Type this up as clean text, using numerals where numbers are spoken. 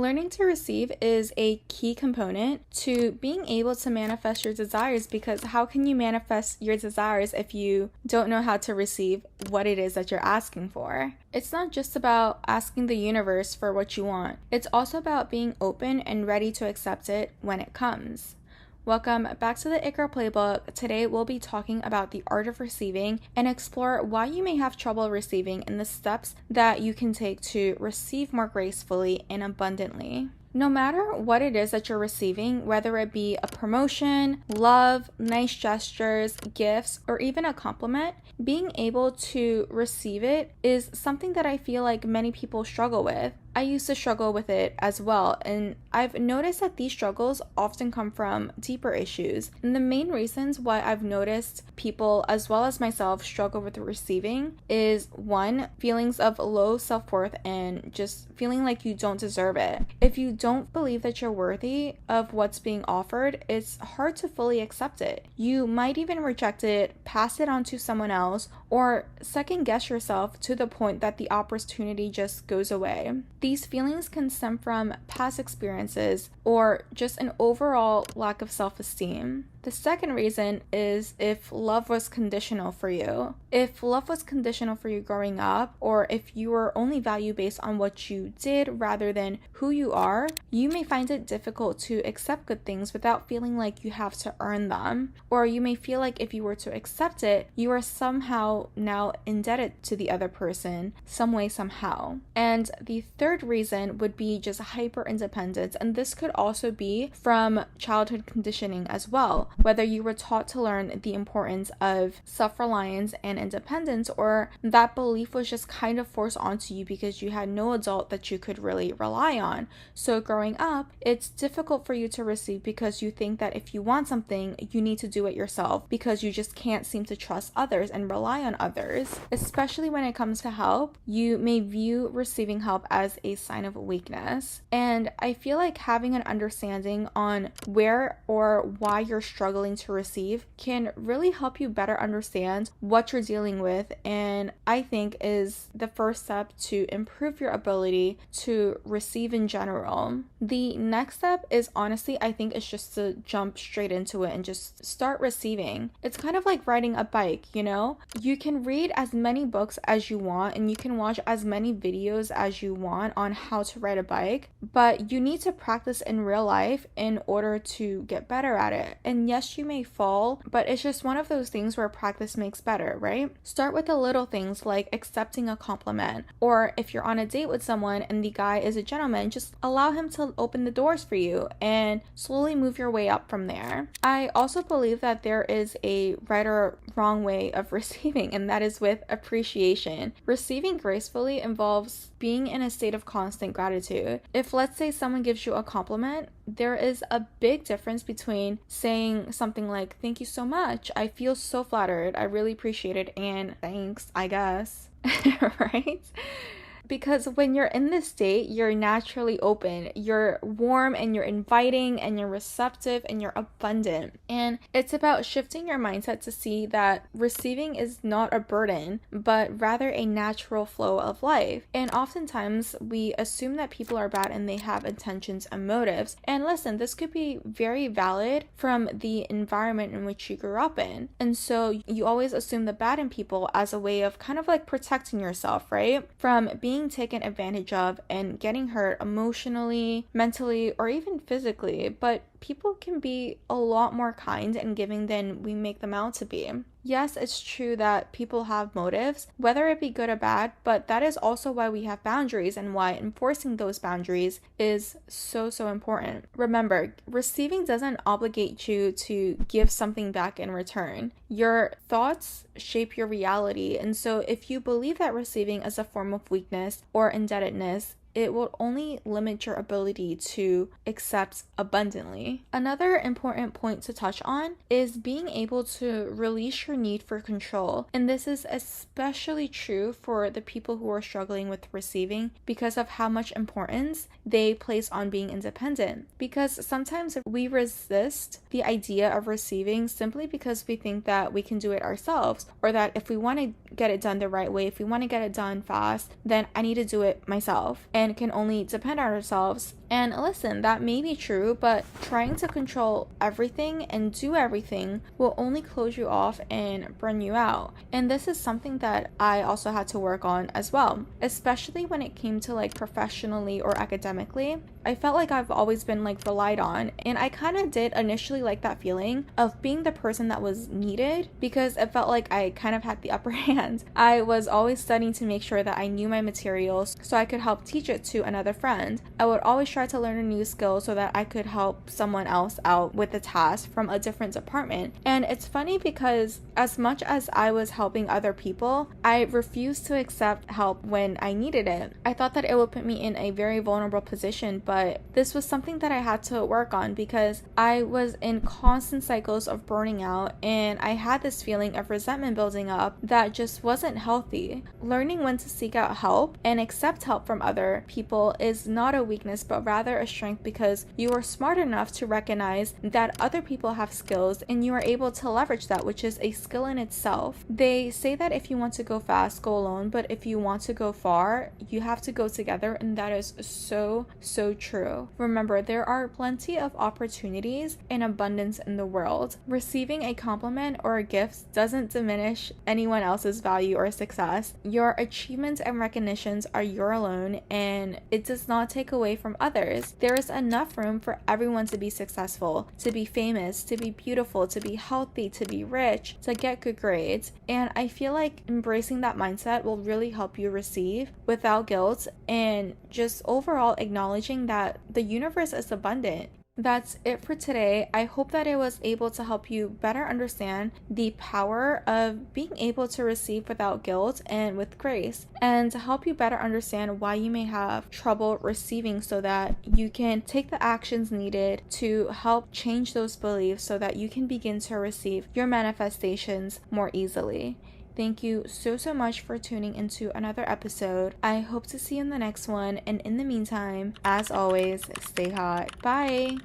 Learning to receive is a key component to being able to manifest your desires, because how can you manifest your desires if you don't know how to receive what it is that you're asking for? It's not just about asking the universe for what you want. It's also about being open and ready to accept it when it comes. Welcome back to the It Girl Playbook. Today we'll be talking about the art of receiving and explore why you may have trouble receiving and the steps that you can take to receive more gracefully and abundantly. No matter what it is that you're receiving, whether it be a promotion, love, nice gestures, gifts, or even a compliment, being able to receive it is something that I feel like many people struggle with. I used to struggle with it as well, and I've noticed that these struggles often come from deeper issues. And the main reasons why I've noticed people, as well as myself, struggle with receiving is, one, feelings of low self-worth and just feeling like you don't deserve it. If you don't believe that you're worthy of what's being offered, it's hard to fully accept it. You might even reject it, pass it on to someone else, or second guess yourself to the point that the opportunity just goes away. These feelings can stem from past experiences or just an overall lack of self-esteem. The second reason is if love was conditional for you. If love was conditional for you growing up, or if you were only valued based on what you did rather than who you are, you may find it difficult to accept good things without feeling like you have to earn them. Or you may feel like if you were to accept it, you are somehow now indebted to the other person, some way, somehow. And the third reason would be just hyper independence, and this could also be from childhood conditioning as well. Whether you were taught to learn the importance of self-reliance and independence, or that belief was just kind of forced onto you because you had no adult that you could really rely on. So growing up, it's difficult for you to receive because you think that if you want something, you need to do it yourself because you just can't seem to trust others and rely on others. Especially when it comes to help, you may view receiving help as a sign of weakness. And I feel like having an understanding on where or why you're struggling to receive can really help you better understand what you're dealing with, and I think is the first step to improve your ability to receive in general. The next step is, honestly, I think is just to jump straight into it and just start receiving. It's kind of like riding a bike, you know? You can read as many books as you want and you can watch as many videos as you want on how to ride a bike, but you need to practice in real life in order to get better at it. And yes, you may fall, but it's just one of those things where practice makes better, right? Start with the little things like accepting a compliment, or if you're on a date with someone and the guy is a gentleman, just allow him to open the doors for you and slowly move your way up from there. I also believe that there is a right or wrong way of receiving, and that is with appreciation. Receiving gracefully involves being in a state of constant gratitude. If, let's say, someone gives you a compliment, there is a big difference between saying something like, "Thank you so much, I feel so flattered, I really appreciate it," and "Thanks, I guess." Right? Because when you're in this state, you're naturally open, you're warm, and you're inviting, and you're receptive, and you're abundant. And it's about shifting your mindset to see that receiving is not a burden, but rather a natural flow of life. And oftentimes, we assume that people are bad and they have intentions and motives. And listen, this could be very valid from the environment in which you grew up in. And so you always assume the bad in people as a way of kind of like protecting yourself, right? From being taken advantage of and getting hurt emotionally, mentally, or even physically. But people can be a lot more kind and giving than we make them out to be. Yes, it's true that people have motives, whether it be good or bad, but that is also why we have boundaries and why enforcing those boundaries is so important. Remember, receiving doesn't obligate you to give something back in return. Your thoughts shape your reality, and so if you believe that receiving is a form of weakness or indebtedness, it will only limit your ability to accept abundantly. Another important point to touch on is being able to release your need for control. And this is especially true for the people who are struggling with receiving because of how much importance they place on being independent. Because sometimes we resist the idea of receiving simply because we think that we can do it ourselves, or that if we want to get it done the right way, if we want to get it done fast, then I need to do it myself and can only depend on ourselves And listen, that may be true, but trying to control everything and do everything will only close you off and burn you out. And this is something that I also had to work on as well, especially when it came to like professionally or academically. I felt like I've always been like relied on, and I kind of did initially like that feeling of being the person that was needed because it felt like I kind of had the upper hand. I was always studying to make sure that I knew my materials so I could help teach it to another friend. I would always try to learn a new skill so that I could help someone else out with the task from a different department. And it's funny because as much as I was helping other people, I refused to accept help when I needed it. I thought that it would put me in a very vulnerable position, but this was something that I had to work on because I was in constant cycles of burning out, and I had this feeling of resentment building up that just wasn't healthy. Learning when to seek out help and accept help from other people is not a weakness, but rather a strength, because you are smart enough to recognize that other people have skills and you are able to leverage that, which is a skill in itself. They say that if you want to go fast, go alone, but if you want to go far, you have to go together, and that is so true. Remember, there are plenty of opportunities and abundance in the world. Receiving a compliment or a gift doesn't diminish anyone else's value or success. Your achievements and recognitions are your alone, and it does not take away from others. There is enough room for everyone to be successful, to be famous, to be beautiful, to be healthy, to be rich, to get good grades. And I feel like embracing that mindset will really help you receive without guilt, and just overall acknowledging that the universe is abundant. That's it for today. I hope that it was able to help you better understand the power of being able to receive without guilt and with grace, and to help you better understand why you may have trouble receiving, so that you can take the actions needed to help change those beliefs so that you can begin to receive your manifestations more easily. Thank you so much for tuning into another episode. I hope to see you in the next one, and in the meantime, as always, stay hot. Bye!